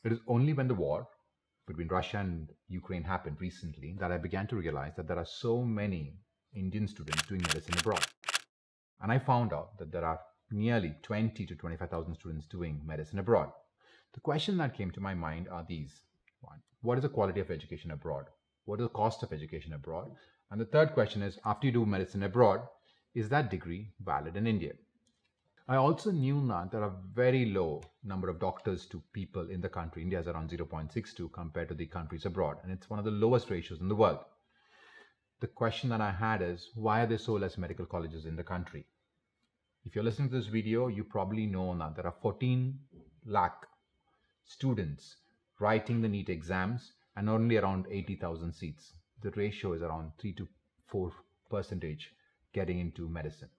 It is only when the war between Russia and Ukraine happened recently that I began to realize that there are so many Indian students doing medicine abroad. And I found out that there are nearly 20 to 25,000 students doing medicine abroad. The question that came to my mind are these. One, what is the quality of education abroad? What is the cost of education abroad? And the third question is, after you do medicine abroad, is that degree valid in India? I also knew that there are very low number of doctors to people in the country. India is around 0.62 compared to the countries abroad, and it's one of the lowest ratios in the world. The question that I had is, why are there so less medical colleges in the country? If you're listening to this video, you probably know that there are 14 lakh students writing the NEET exams and only around 80,000 seats. The ratio is around 3 to 4% getting into medicine.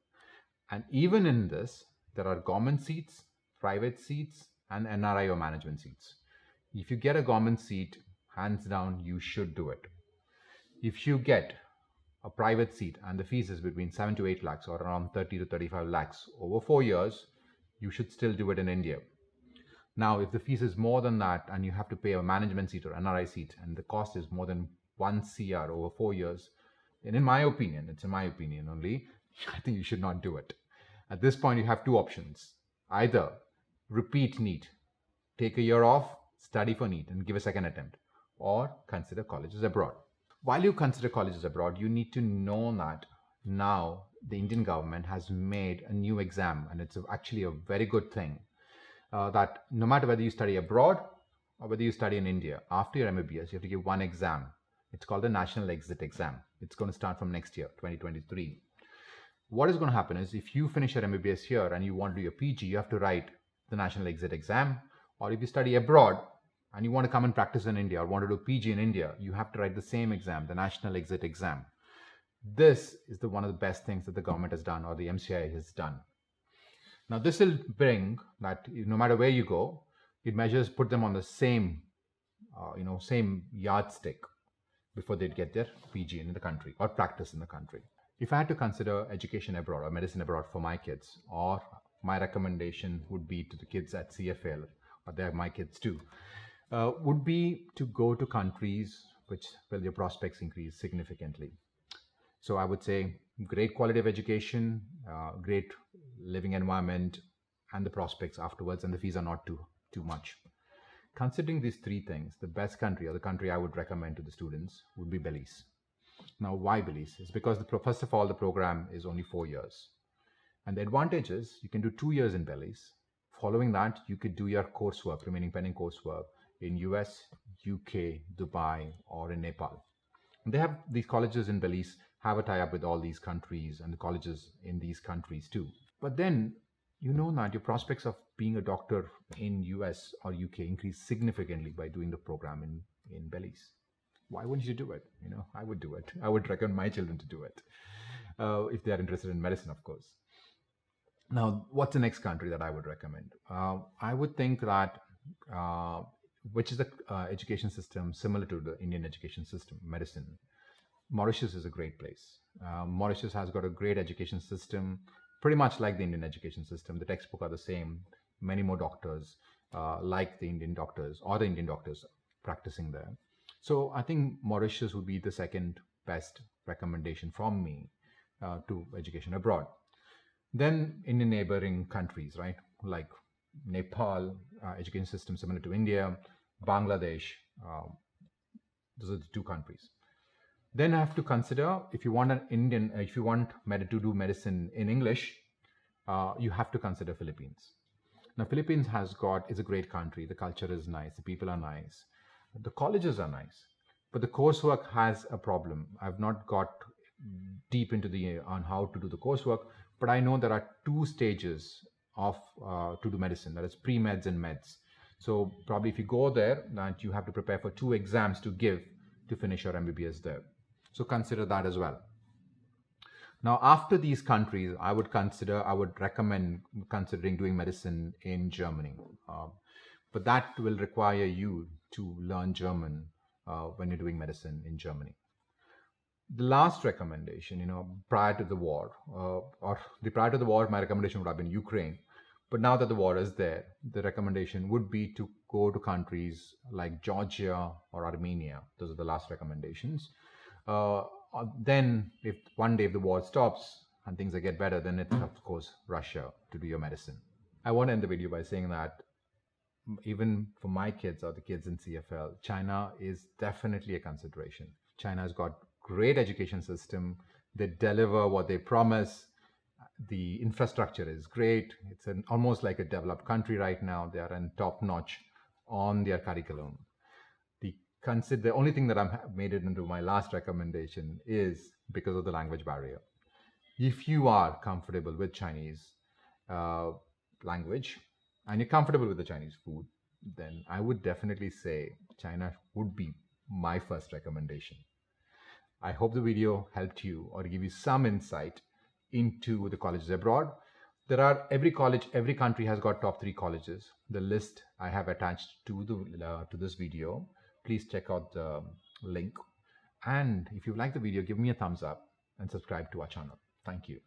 And even in this, there are government seats, private seats, and NRI or management seats. If you get a government seat, hands down, you should do it. If you get a private seat and the fees is between 7 to 8 lakhs or around 30 to 35 lakhs over 4 years, you should still do it in India. Now, if the fees is more than that and you have to pay a management seat or NRI seat and the cost is more than 1 CR over 4 years, then in my opinion, it's in my opinion only, I think you should not do it. At this point, you have two options. Either repeat NEET, take a year off, study for NEET and give a second attempt, or consider colleges abroad. While you consider colleges abroad, you need to know that now the Indian government has made a new exam, and it's actually a very good thing, that no matter whether you study abroad or whether you study in India, after your MBBS, you have to give one exam. It's called the National Exit Exam. It's going to start from next year, 2023. What is going to happen is if you finish your MBBS here and you want to do your PG, you have to write the National Exit Exam. Or if you study abroad and you want to come and practice in India or want to do PG in India, you have to write the same exam, the National Exit Exam. This is one of the best things that the government has done or the MCI has done. Now, this will bring that no matter where you go, it measures, put them on the same, same yardstick before they get their PG in the country or practice in the country. If I had to consider education abroad or medicine abroad for my kids, or my recommendation would be to the kids at CFAL, or they're my kids too, would be to go to countries which will your prospects increase significantly. So I would say great quality of education, great living environment, and the prospects afterwards, and the fees are not too much. Considering these three things, the best country or the country I would recommend to the students would be Belize. Now, why Belize? It's because first of all, the program is only 4 years. And the advantage is you can do 2 years in Belize. Following that, you could do your coursework, remaining pending coursework in US, UK, Dubai, or in Nepal. And they have these colleges in Belize have a tie-up with all these countries and the colleges in these countries too. But then you know that your prospects of being a doctor in US or UK increase significantly by doing the program in Belize. Why wouldn't you do it? I would do it. I would recommend my children to do it if they are interested in medicine, of course. Now, what's the next country that I would recommend? I would think that which is the education system similar to the Indian education system, medicine. Mauritius is a great place. Mauritius has got a great education system, pretty much like the Indian education system. The textbooks are the same. Many more doctors like the Indian doctors or the Indian doctors practicing there. So I think Mauritius would be the second best recommendation from me to education abroad. Then in the neighboring countries, right, like Nepal, education system similar to India, Bangladesh, those are the two countries. Then I have to consider if you want to do medicine in English, you have to consider Philippines. Now, Philippines is a great country. The culture is nice. The people are nice. The colleges are nice, but the coursework has a problem. I've not got deep into on how to do the coursework, but I know there are 2 stages of to do medicine. That is pre-meds and meds. So probably if you go there, that you have to prepare for 2 exams to give to finish your MBBS there. So consider that as well. Now, after these countries, I would recommend considering doing medicine in Germany. But that will require you to learn German when you're doing medicine in Germany. The last recommendation, prior to the war, prior to the war, my recommendation would have been Ukraine. But now that the war is there, the recommendation would be to go to countries like Georgia or Armenia. Those are the last recommendations. Then if one day if the war stops and things get better, then it's of course Russia to do your medicine. I want to end the video by saying that even for my kids or the kids in CFL, China is definitely a consideration. China has got great education system. They deliver what they promise. The infrastructure is great. It's almost like a developed country right now. They are in top notch on their curriculum. The only thing that I've made it into my last recommendation is because of the language barrier. If you are comfortable with Chinese language and you're comfortable with the Chinese food, then I would definitely say China would be my first recommendation. I hope the video helped you or give you some insight into the colleges abroad. There are every country has got top 3 colleges. The list I have attached to this video. Please check out the link. And if you like the video, give me a thumbs up and subscribe to our channel. Thank you.